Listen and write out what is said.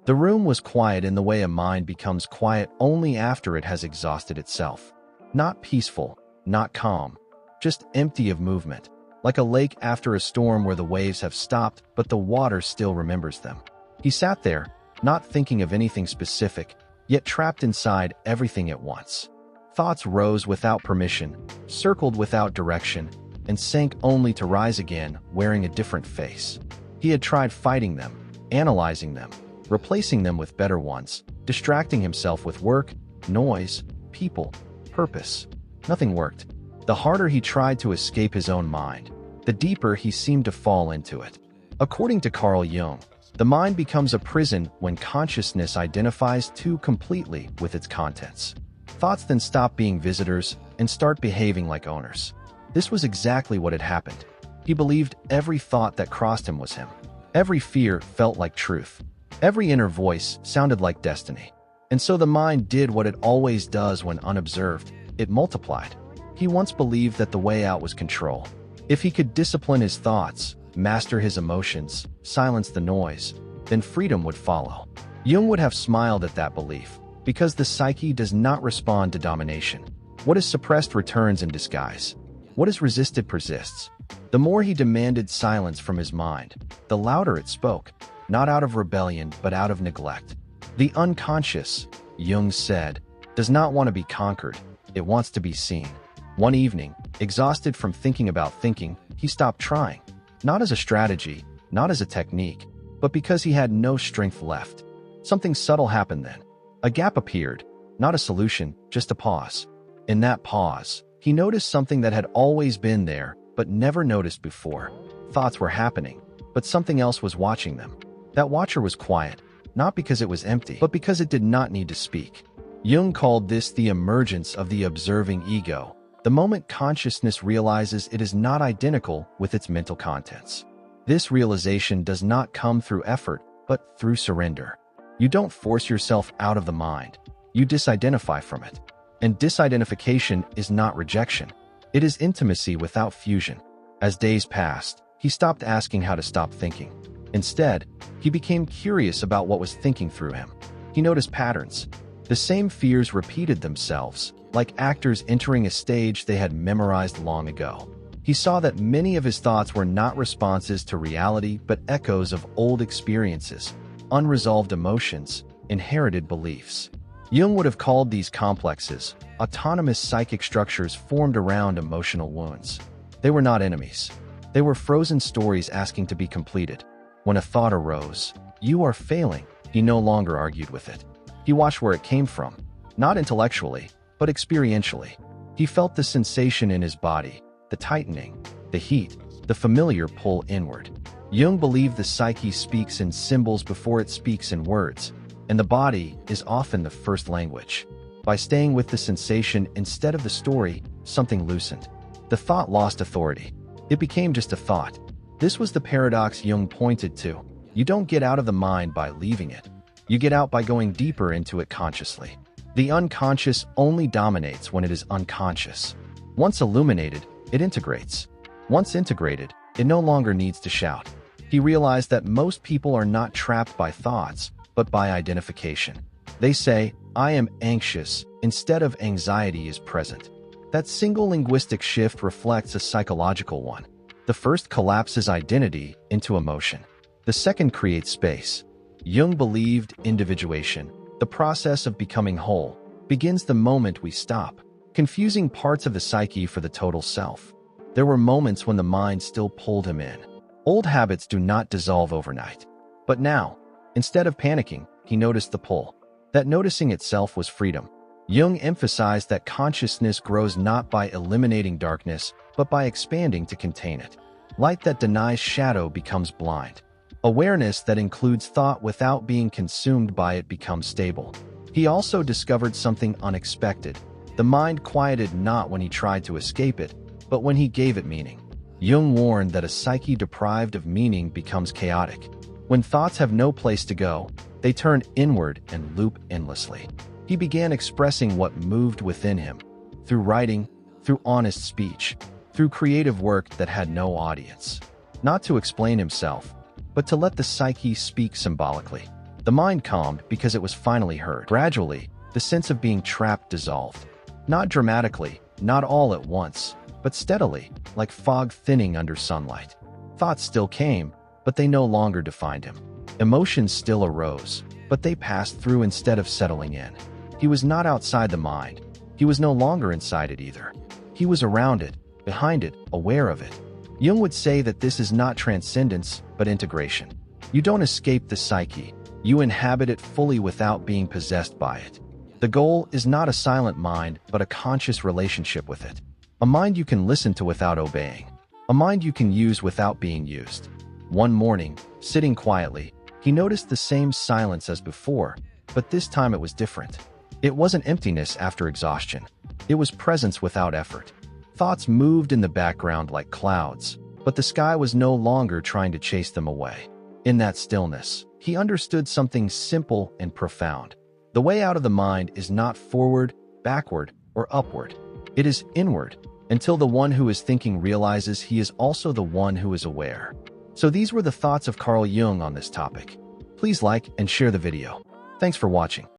The room was quiet in the way a mind becomes quiet only after it has exhausted itself. Not peaceful, not calm, just empty of movement, like a lake after a storm where the waves have stopped but the water still remembers them. He sat there, not thinking of anything specific, yet trapped inside everything at once. Thoughts rose without permission, circled without direction, and sank only to rise again, wearing a different face. He had tried fighting them, analyzing them, replacing them with better ones, distracting himself with work, noise, people, purpose. Nothing worked. The harder he tried to escape his own mind, the deeper he seemed to fall into it. According to Carl Jung, the mind becomes a prison when consciousness identifies too completely with its contents. Thoughts then stop being visitors and start behaving like owners. This was exactly what had happened. He believed every thought that crossed him was him. Every fear felt like truth. Every inner voice sounded like destiny. And so the mind did what it always does when unobserved. It multiplied. He once believed that the way out was control. If he could discipline his thoughts, master his emotions, silence the noise, then freedom would follow. Jung would have smiled at that belief, because the psyche does not respond to domination. What is suppressed returns in disguise. What is resisted persists. The more he demanded silence from his mind, the louder it spoke, not out of rebellion but out of neglect. The unconscious, Jung said, does not want to be conquered, it wants to be seen. One evening, exhausted from thinking about thinking, he stopped trying. Not as a strategy, not as a technique, but because he had no strength left. Something subtle happened then. A gap appeared, not a solution, just a pause. In that pause, he noticed something that had always been there, but never noticed before. Thoughts were happening, but something else was watching them. That watcher was quiet, not because it was empty, but because it did not need to speak. Jung called this the emergence of the observing ego, the moment consciousness realizes it is not identical with its mental contents. This realization does not come through effort, but through surrender. You don't force yourself out of the mind. You disidentify from it. And disidentification is not rejection. It is intimacy without fusion. As days passed, he stopped asking how to stop thinking. Instead, he became curious about what was thinking through him. He noticed patterns. The same fears repeated themselves, like actors entering a stage they had memorized long ago. He saw that many of his thoughts were not responses to reality but echoes of old experiences, unresolved emotions, inherited beliefs. Jung would have called these complexes autonomous psychic structures formed around emotional wounds. They were not enemies. They were frozen stories asking to be completed. When a thought arose, "You are failing," he no longer argued with it. He watched where it came from, not intellectually, but experientially. He felt the sensation in his body, the tightening, the heat, the familiar pull inward. Jung believed the psyche speaks in symbols before it speaks in words, and the body is often the first language. By staying with the sensation instead of the story, something loosened. The thought lost authority. It became just a thought. This was the paradox Jung pointed to. You don't get out of the mind by leaving it. You get out by going deeper into it consciously. The unconscious only dominates when it is unconscious. Once illuminated, it integrates. Once integrated, it no longer needs to shout. He realized that most people are not trapped by thoughts, but by identification. They say, "I am anxious," instead of "anxiety is present." That single linguistic shift reflects a psychological one. The first collapses identity into emotion. The second creates space. Jung believed individuation, the process of becoming whole, begins the moment we stop confusing parts of the psyche for the total self. There were moments when the mind still pulled him in. Old habits do not dissolve overnight. But now, instead of panicking, he noticed the pull. That noticing itself was freedom. Jung emphasized that consciousness grows not by eliminating darkness, but by expanding to contain it. Light that denies shadow becomes blind. Awareness that includes thought without being consumed by it becomes stable. He also discovered something unexpected. The mind quieted not when he tried to escape it, but when he gave it meaning. Jung warned that a psyche deprived of meaning becomes chaotic. When thoughts have no place to go, they turn inward and loop endlessly. He began expressing what moved within him, through writing, through honest speech, through creative work that had no audience. Not to explain himself, but to let the psyche speak symbolically. The mind calmed because it was finally heard. Gradually, the sense of being trapped dissolved. Not dramatically, not all at once, but steadily, like fog thinning under sunlight. Thoughts still came, but they no longer defined him. Emotions still arose, but they passed through instead of settling in. He was not outside the mind. He was no longer inside it either. He was around it, behind it, aware of it. Jung would say that this is not transcendence, but integration. You don't escape the psyche. You inhabit it fully without being possessed by it. The goal is not a silent mind, but a conscious relationship with it. A mind you can listen to without obeying. A mind you can use without being used. One morning, sitting quietly, he noticed the same silence as before, but this time it was different. It wasn't emptiness after exhaustion. It was presence without effort. Thoughts moved in the background like clouds, but the sky was no longer trying to chase them away. In that stillness, he understood something simple and profound. The way out of the mind is not forward, backward, or upward. It is inward, until the one who is thinking realizes he is also the one who is aware. So these were the thoughts of Carl Jung on this topic. Please like and share the video. Thanks for watching.